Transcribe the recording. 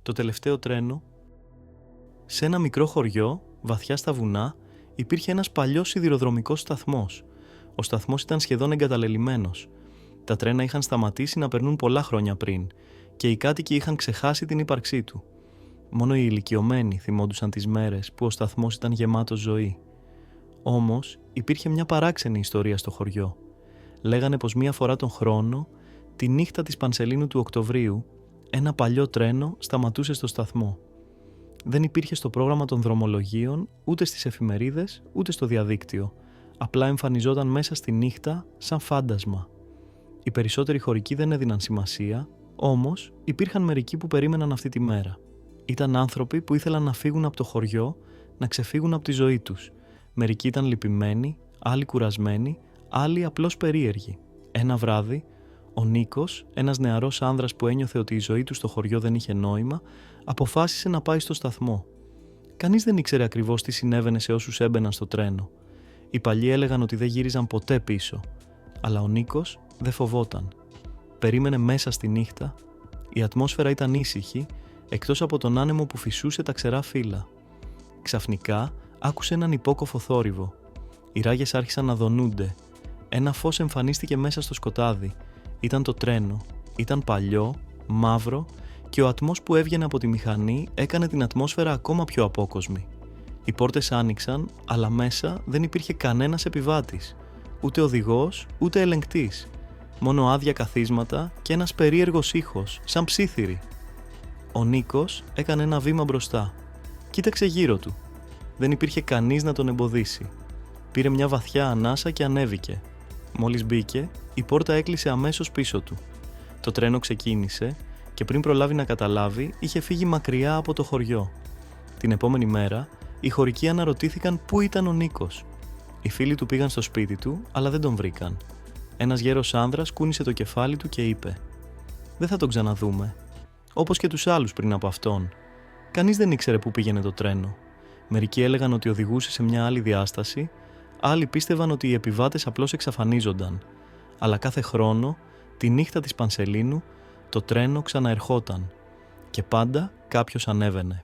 Το τελευταίο τρένο. Σε ένα μικρό χωριό, βαθιά στα βουνά, υπήρχε ένας παλιός σιδηροδρομικός σταθμός. Ο σταθμός ήταν σχεδόν εγκαταλελειμμένος. Τα τρένα είχαν σταματήσει να περνούν πολλά χρόνια πριν και οι κάτοικοι είχαν ξεχάσει την ύπαρξή του. Μόνο οι ηλικιωμένοι θυμόντουσαν τις μέρες που ο σταθμός ήταν γεμάτος ζωή. Όμως υπήρχε μια παράξενη ιστορία στο χωριό. Λέγανε πως μία φορά τον χρόνο, τη νύχτα της Πανσελίνου του Οκτωβρίου, ένα παλιό τρένο σταματούσε στο σταθμό. Δεν υπήρχε στο πρόγραμμα των δρομολογίων, ούτε στις εφημερίδες, ούτε στο διαδίκτυο. Απλά εμφανιζόταν μέσα στη νύχτα σαν φάντασμα. Οι περισσότεροι χωρικοί δεν έδιναν σημασία, όμως υπήρχαν μερικοί που περίμεναν αυτή τη μέρα. Ήταν άνθρωποι που ήθελαν να φύγουν από το χωριό, να ξεφύγουν από τη ζωή τους. Μερικοί ήταν λυπημένοι, άλλοι κουρασμένοι, άλλοι απλώς περίεργοι. Ένα βράδυ, ο Νίκος, ένας νεαρός άνδρας που ένιωθε ότι η ζωή του στο χωριό δεν είχε νόημα, αποφάσισε να πάει στο σταθμό. Κανείς δεν ήξερε ακριβώς τι συνέβαινε σε όσους έμπαιναν στο τρένο. Οι παλιοί έλεγαν ότι δεν γύριζαν ποτέ πίσω, αλλά ο Νίκος δεν φοβόταν. Περίμενε μέσα στη νύχτα, η ατμόσφαιρα ήταν ήσυχη, εκτός από τον άνεμο που φυσούσε τα ξερά φύλλα. Ξαφνικά άκουσε έναν υπόκοφο θόρυβο. Οι ράγες άρχισαν να δονούνται. Ένα φως εμφανίστηκε μέσα στο σκοτάδι. Ήταν το τρένο. Ήταν παλιό, μαύρο και ο ατμός που έβγαινε από τη μηχανή έκανε την ατμόσφαιρα ακόμα πιο απόκοσμη. Οι πόρτες άνοιξαν, αλλά μέσα δεν υπήρχε κανένας επιβάτης. Ούτε οδηγός, ούτε ελεγκτής. Μόνο άδεια καθίσματα και ένας περίεργος ήχος, σαν ψίθυρη. Ο Νίκος έκανε ένα βήμα μπροστά. Κοίταξε γύρω του. Δεν υπήρχε κανείς να τον εμποδίσει. Πήρε μια βαθιά ανάσα και ανέβηκε. Μόλις μπήκε, η πόρτα έκλεισε αμέσως πίσω του. Το τρένο ξεκίνησε και πριν προλάβει να καταλάβει, είχε φύγει μακριά από το χωριό. Την επόμενη μέρα, οι χωρικοί αναρωτήθηκαν πού ήταν ο Νίκος. Οι φίλοι του πήγαν στο σπίτι του, αλλά δεν τον βρήκαν. Ένας γέρος άνδρας κούνησε το κεφάλι του και είπε: «Δεν θα τον ξαναδούμε. Όπως και τους άλλους πριν από αυτόν. Κανείς δεν ήξερε πού πήγαινε το τρένο. Μερικοί έλεγαν ότι οδηγούσε σε μια άλλη διάσταση, άλλοι πίστευαν ότι οι επιβάτες απλώς εξαφανίζονταν. Αλλά κάθε χρόνο, τη νύχτα της Πανσελίνου, το τρένο ξαναερχόταν. Και πάντα κάποιος ανέβαινε».